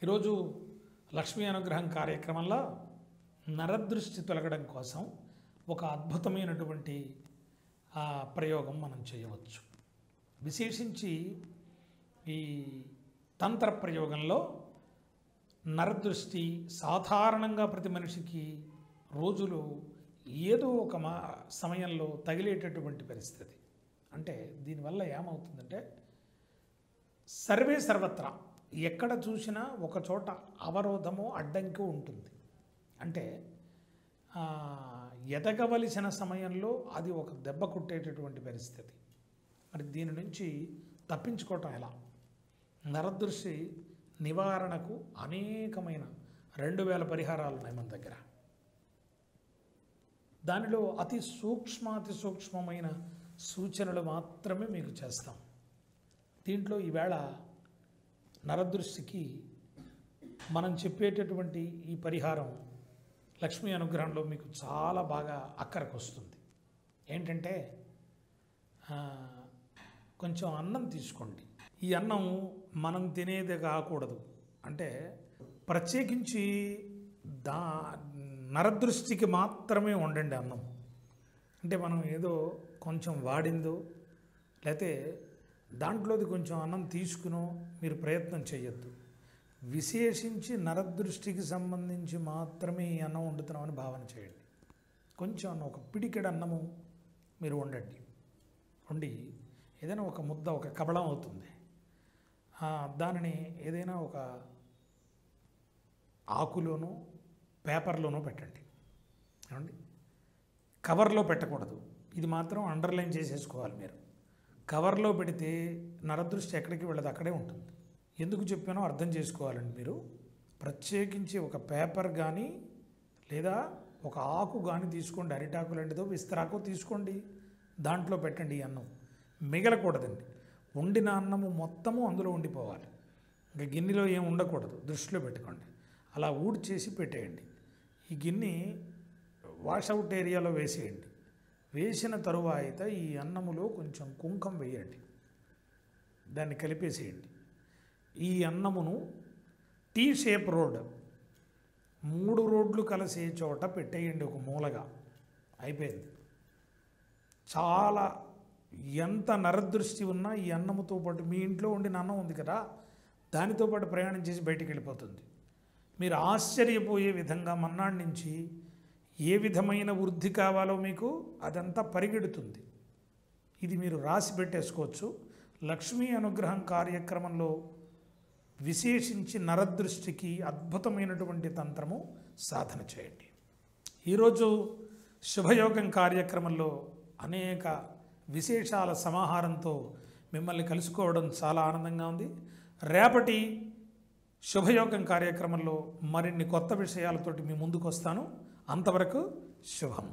ఈరోజు లక్ష్మీ అనుగ్రహం కార్యక్రమంలో నరదృష్టి తొలగడం కోసం ఒక అద్భుతమైనటువంటి ప్రయోగం మనం చేయవచ్చు. విశేషించి ఈ తంత్ర ప్రయోగంలో నరదృష్టి సాధారణంగా ప్రతి మనిషికి రోజులో ఏదో ఒక సమయంలో తగిలేటటువంటి పరిస్థితి. అంటే దీనివల్ల ఏమవుతుందంటే సర్వత్రా ఎక్కడ చూసినా ఒక చోట అవరోధము అడ్డంకి ఉంటుంది. అంటే ఎదగవలసిన సమయంలో అది ఒక దెబ్బ కొట్టేటటువంటి పరిస్థితి. మరి దీని నుంచి తప్పించుకోవటం ఎలా? నరదృష్టి నివారణకు అనేకమైన 2000 పరిహారాలు ఉన్నాయి మన దగ్గర. దానిలో అతి సూక్ష్మమైన సూచనలు మాత్రమే మీకు చేస్తాం. దీంట్లో ఈవేళ నరదృష్టికి మనం చెప్పేటటువంటి ఈ పరిహారం లక్ష్మీ అనుగ్రహంలో మీకు చాలా బాగా అక్కరకు వస్తుంది. ఏంటంటే కొంచెం అన్నం తీసుకోండి. ఈ అన్నం మనం తినేది కాకూడదు. అంటే ప్రత్యేకించి నరదృష్టికి మాత్రమే వండండి అన్నం. అంటే మనం ఏదో కొంచెం వాడిందో లేకపోతే దాంట్లోది కొంచెం అన్నం తీసుకునో మీరు ప్రయత్నం చేయొద్దు. విశేషించి నరదృష్టికి సంబంధించి మాత్రమే ఈ అన్నం వండుతున్నామని భావన చేయండి. కొంచెం అన్నం, ఒక పిడికెడు అన్నము మీరు వండండి. వండి ఏదైనా ఒక ముద్ద, ఒక కబళం అవుతుంది, దానిని ఏదైనా ఒక ఆకులోనో పేపర్లోనో పెట్టండి. ఏమండి, కవర్లో పెట్టకూడదు. ఇది మాత్రం అండర్లైన్ చేసేసుకోవాలి. మీరు కవర్లో పెడితే నరదృష్టి ఎక్కడికి వెళ్ళదు, అక్కడే ఉంటుంది. ఎందుకు చెప్పానో అర్థం చేసుకోవాలండి. మీరు ప్రత్యేకించి ఒక పేపర్ కానీ లేదా ఒక ఆకు కానీ తీసుకోండి. అరిటాకు లాంటిదో విస్తరాకు తీసుకోండి, దాంట్లో పెట్టండి. ఈ అన్నం మిగలకూడదండి. వండిన అన్నము మొత్తము అందులో ఉండిపోవాలి. ఇంకా గిన్నెలో ఏం ఉండకూడదు, దృష్టిలో పెట్టుకోండి. అలా ఊడ్చేసి పెట్టేయండి. ఈ గిన్నె వాషౌట్ ఏరియాలో వేసేయండి. వేసిన తరువాత ఈ అన్నములో కొంచెం కుంకం వేయండి, దాన్ని కలిపేసేయండి. ఈ అన్నమును టీ షేప్ రోడ్, 3 రోడ్లు కలిసే చోట పెట్టేయండి, ఒక మూలగా. అయిపోయింది. చాలా ఎంత నరదృష్టి ఉన్నా ఈ అన్నముతో పాటు మీ ఇంట్లో వండిన అన్నం ఉంది కదా, దానితో పాటు ప్రయాణం చేసి బయటికి వెళ్ళిపోతుంది. మీరు ఆశ్చర్యపోయే విధంగా మన్నాడి నుంచి ఏ విధమైన వృద్ధి కావాలో మీకు అదంతా పరిగెడుతుంది. ఇది మీరు రాసి పెట్టేసుకోవచ్చు. లక్ష్మీ అనుగ్రహం కార్యక్రమంలో విశేషించి నరదృష్టికి అద్భుతమైనటువంటి తంత్రము సాధన చేయండి. ఈరోజు శుభయోగం కార్యక్రమంలో అనేక విశేషాల సమాహారంతో మిమ్మల్ని కలుసుకోవడం చాలా ఆనందంగా ఉంది. రేపటి శుభయోగం కార్యక్రమంలో మరిన్ని కొత్త విషయాలతోటి మీ ముందుకు వస్తాను. అంతవరకు శుభం.